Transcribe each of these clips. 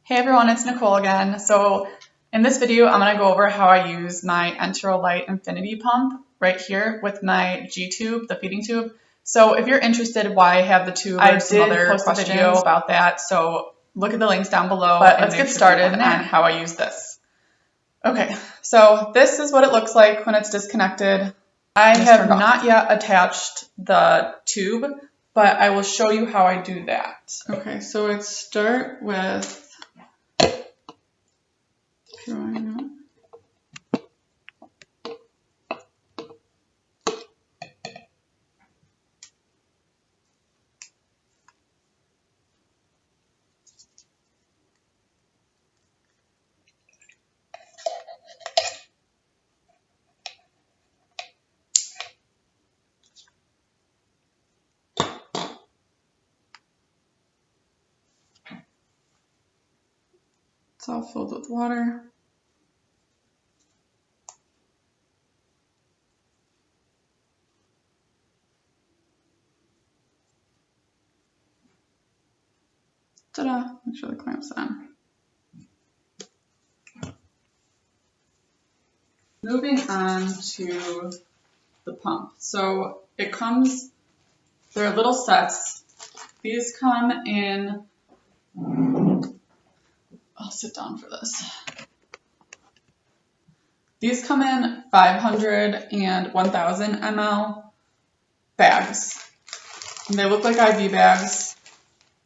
Hey everyone, it's Nicole again. So in this video, I'm going to go over how I use my EnteraLite infinity pump right here with my G tube, the feeding tube. So if you're interested why I have the tube, I did post a video about that. So look at the links down below. But let's get started on how I use this. Okay, so this is what it looks like when it's disconnected. I have not yet attached the tube, but I will show you how I do that. Okay, so let's start with drawing up. It's all filled with water. Ta-da! Make sure the clamp's on. Moving on to the pump. So it comes, there are little sets. These come in, I'll sit down for this. These come in 500 and 1000 ml bags. And they look like IV bags.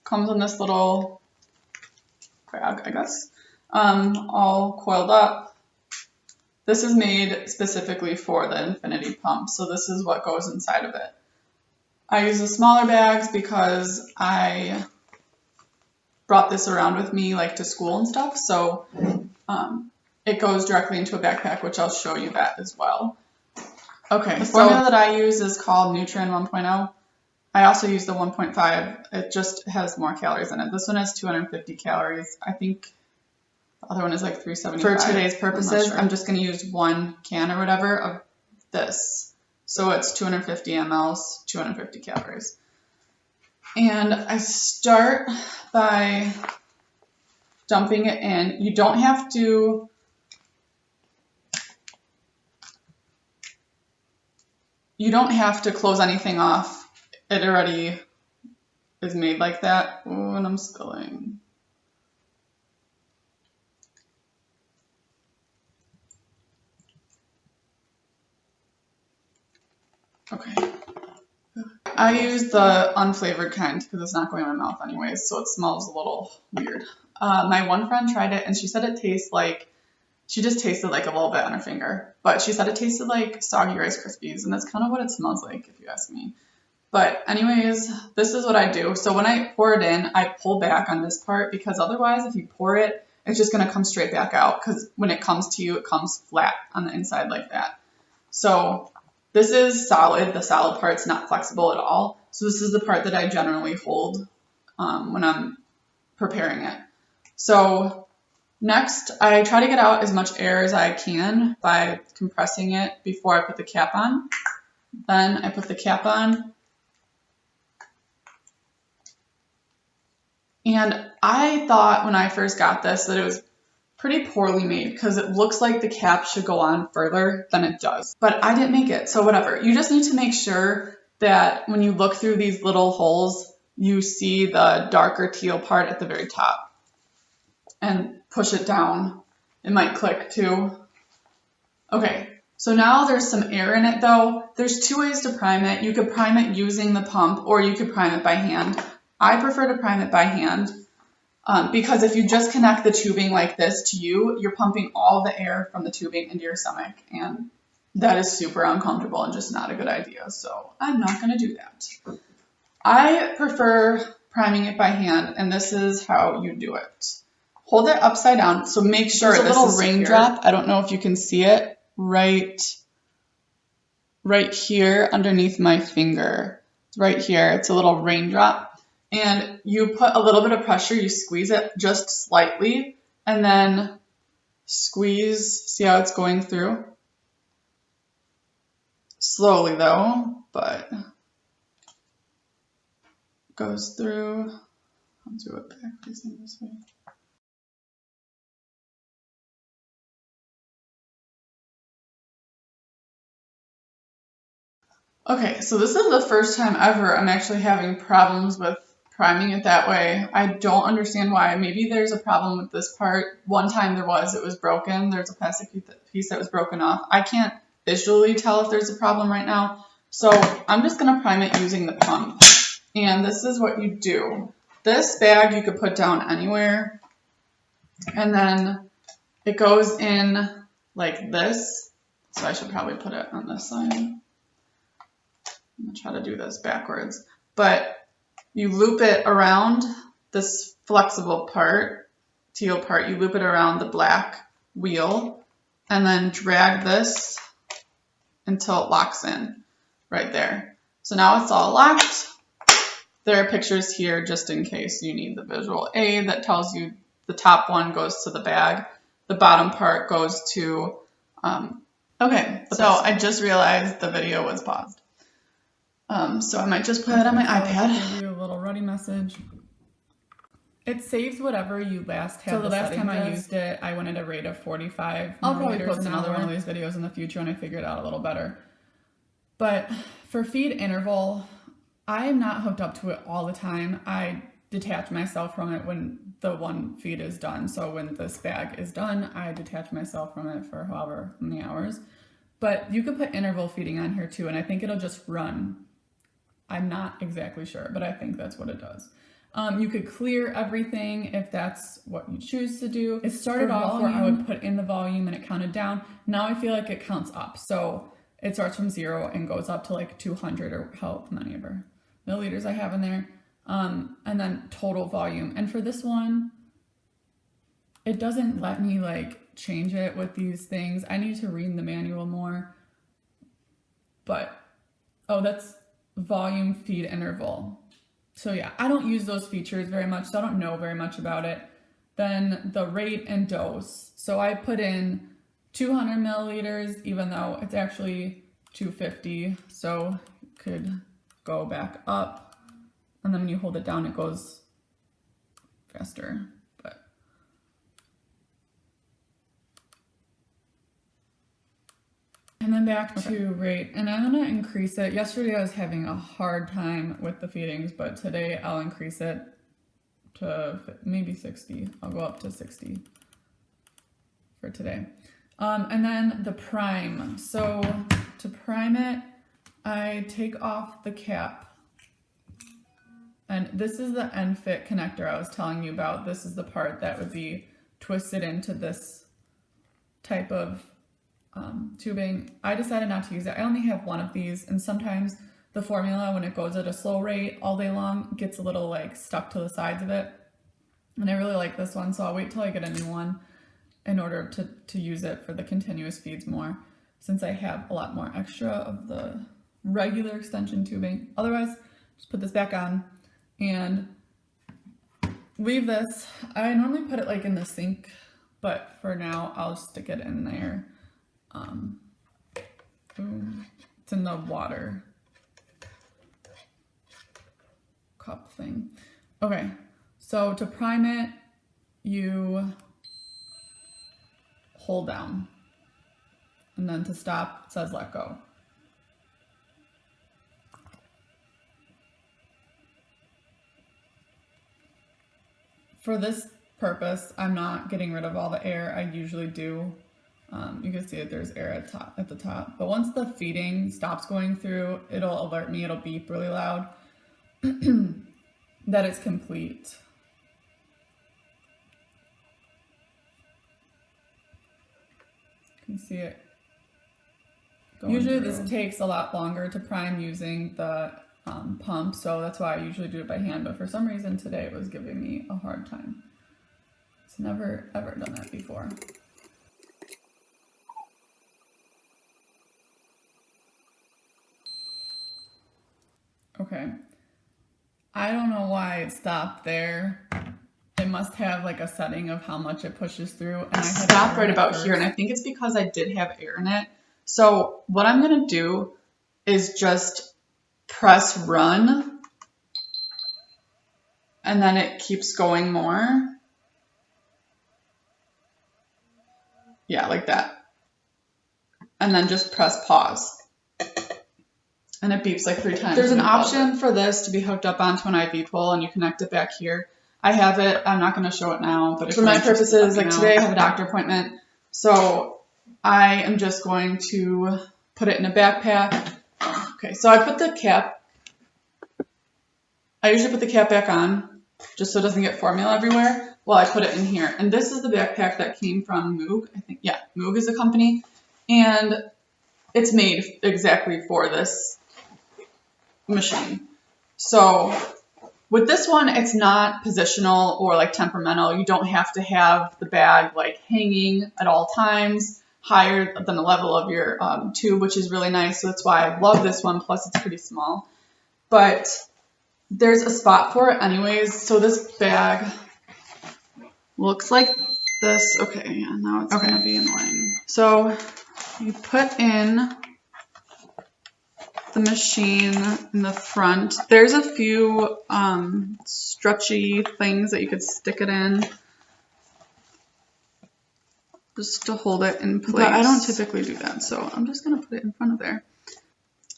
Comes in this little bag, I guess, all coiled up. This is made specifically for the infinity pump, so this is what goes inside of it. I use the smaller bags because I brought this around with me like to school and stuff, so it goes directly into a backpack, which I'll show you that as well. Okay, the formula that I use is called Nutrient 1.0. I also use the 1.5. It just has more calories in it. This one has 250 calories. I think the other one is like 375. For today's purposes, I'm just going to use 1 can or whatever of this. So it's 250 mLs, 250 calories. And I start by dumping it in. You don't have to close anything off. It already is made like that. Oh, and I'm spilling. Okay. I use the unflavored kind because it's not going in my mouth anyways, so it smells a little weird. My one friend tried it and she said it tastes like, she just tasted like a little bit on her finger, but she said it tasted like soggy Rice Krispies, and that's kind of what it smells like if you ask me. But anyways, this is what I do. So when I pour it in, I pull back on this part because otherwise if you pour it, it's just going to come straight back out because when it comes to you, it comes flat on the inside like that. So this is solid. The solid part's not flexible at all. So this is the part that I generally hold when I'm preparing it. So next, I try to get out as much air as I can by compressing it before I put the cap on. Then I put the cap on. And I thought when I first got this that it was pretty poorly made because it looks like the cap should go on further than it does. But I didn't make it, so whatever. You just need to make sure that when you look through these little holes, you see the darker teal part at the very top. And push it down. It might click too. Okay, so now there's some air in it though. There's 2 ways to prime it. You could prime it using the pump or you could prime it by hand. I prefer to prime it by hand because if you just connect the tubing like this to you, you're pumping all the air from the tubing into your stomach, and that is super uncomfortable and just not a good idea. So I'm not going to do that. I prefer priming it by hand, and this is how you do it. Hold it upside down. So make sure there's a little raindrop. I don't know if you can see it right here underneath my finger. Right here. It's a little raindrop. And you put a little bit of pressure, you squeeze it just slightly, and then squeeze, see how it's going through? Slowly though, but goes through. I'll do it back facing this way. Okay, so this is the first time ever I'm actually having problems with priming it that way. I don't understand why. Maybe there's a problem with this part. One time there was, it was broken. There's a plastic piece that was broken off. I can't visually tell if there's a problem right now. So I'm just going to prime it using the pump. And this is what you do. This bag you could put down anywhere. And then it goes in like this. So I should probably put it on this side. I'm going to try to do this backwards. But you loop it around this flexible part, teal part. You loop it around the black wheel and then drag this until it locks in right there. So now it's all locked. There are pictures here just in case you need the visual aid that tells you the top one goes to the bag. The bottom part goes to, okay, so I just realized the video was paused. So I might just put it on my iPad. I'll give you a little runny message. It saves whatever you last had. So the last time I used it, I went at a rate of 45 I'll probably post another one of these videos in the future when I figure it out a little better. But for feed interval, I'm not hooked up to it all the time. I detach myself from it when the one feed is done. So when this bag is done, I detach myself from it for however many hours. But you could put interval feeding on here too, and I think it'll just run. I'm not exactly sure, but I think that's what it does. You could clear everything if that's what you choose to do. It started off where I would put in the volume and it counted down. Now I feel like it counts up. So it starts from 0 and goes up to like 200 or how many ever milliliters I have in there. And then total volume. And for this one, it doesn't let me like change it with these things. I need to read the manual more. But, oh, that's volume feed interval. So yeah, I don't use those features very much, so I don't know very much about it. Then the rate and dose. So I put in 200 milliliters, even though it's actually 250. So you could go back up. And then when you hold it down, it goes faster. And then back to rate, and I'm gonna increase it. Yesterday I was having a hard time with the feedings, but today I'll increase it to maybe 60. I'll go up to 60 for today. And then the prime. So to prime it, I take off the cap. And this is the end fit connector I was telling you about. This is the part that would be twisted into this type of tubing. I decided not to use it. I only have one of these, and sometimes the formula, when it goes at a slow rate all day long, gets a little like stuck to the sides of it. And I really like this one, so I'll wait till I get a new one in order to use it for the continuous feeds more, since I have a lot more extra of the regular extension tubing. Otherwise, just put this back on and leave this. I normally put it like in the sink, but for now I'll stick it in there. It's in the water cup thing. Okay, so to prime it, you hold down, and then to stop, it says let go. For this purpose, I'm not getting rid of all the air. I usually do. You can see that there's air at the top. But once the feeding stops going through, it'll alert me, it'll beep really loud that it's complete. You can see it going Usually through. This takes a lot longer to prime using the pump, so that's why I usually do it by hand, but for some reason today it was giving me a hard time. It's never ever done that before. Okay, I don't know why it stopped there. It must have like a setting of how much it pushes through. And I stopped right about here, and I think it's because I did have air in it. So what I'm gonna do is just press run, and then it keeps going more. Yeah, like that. And then just press pause. And it beeps like 3 times. There's an option for this to be hooked up onto an IV pole, and you connect it back here. I have it. I'm not going to show it now, but for my purposes, like today I have a doctor appointment, so I am just going to put it in a backpack. Okay, so I put the cap. I usually put the cap back on just so it doesn't get formula everywhere while I put it in here. And this is the backpack that came from Moog. I think, yeah, Moog is a company, and it's made exactly for this machine. So with this one, it's not positional or like temperamental. You don't have to have the bag like hanging at all times higher than the level of your tube, which is really nice. So that's why I love this one. Plus it's pretty small, but there's a spot for it anyways. So this bag looks like this. Okay, yeah, now it's gonna be in line. So you put in the machine in the front. There's a few stretchy things that you could stick it in just to hold it in place. But I don't typically do that, so I'm just gonna put it in front of there.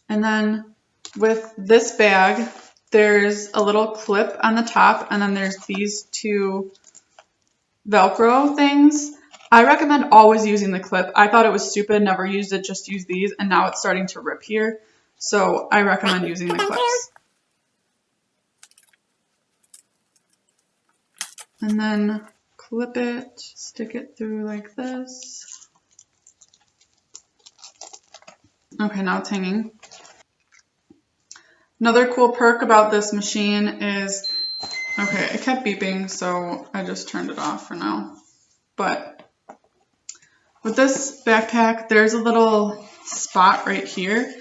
And then with this bag, there's a little clip on the top, and then there's these 2 Velcro things. I recommend always using the clip. I thought it was stupid, never used it, just use these, and now it's starting to rip here. So I recommend using the clips. And then clip it, stick it through like this. Okay, now it's hanging. Another cool perk about this machine is, okay, it kept beeping, so I just turned it off for now. But with this backpack, there's a little spot right here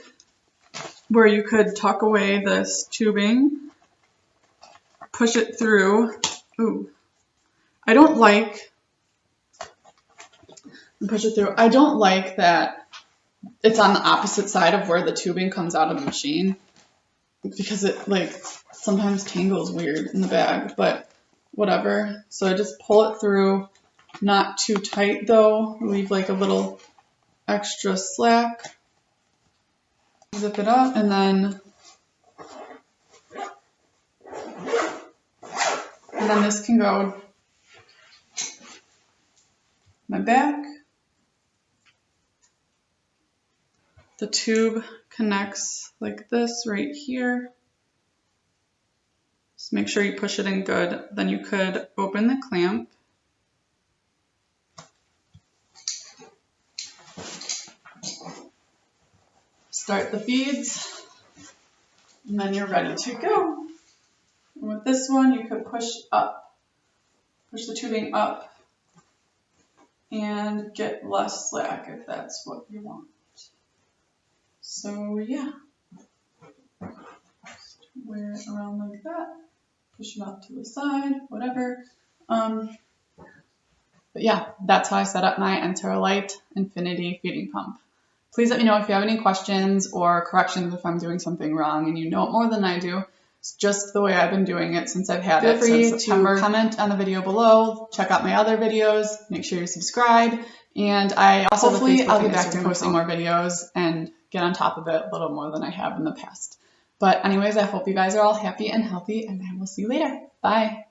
where you could tuck away this tubing, push it through. Ooh, I don't like that it's on the opposite side of where the tubing comes out of the machine, because it like sometimes tangles weird in the bag, but whatever. So I just pull it through, not too tight though, leave like a little extra slack. Zip it up, and then this can go my back. The tube connects like this right here. Just make sure you push it in good. Then you could open the clamp. Start the feeds, and then you're ready to go. And with this one, you could push the tubing up, and get less slack if that's what you want. So yeah, just wear it around like that, push it up to the side, whatever. But yeah, that's how I set up my EnteraLite Infinity feeding pump. Please let me know if you have any questions or corrections if I'm doing something wrong and you know it more than I do. It's just the way I've been doing it since I've had it since September. To comment on the video below, check out my other videos, make sure you subscribe, and hopefully I'll get back to posting more videos and get on top of it a little more than I have in the past. But anyways, I hope you guys are all happy and healthy, and I will see you later. Bye.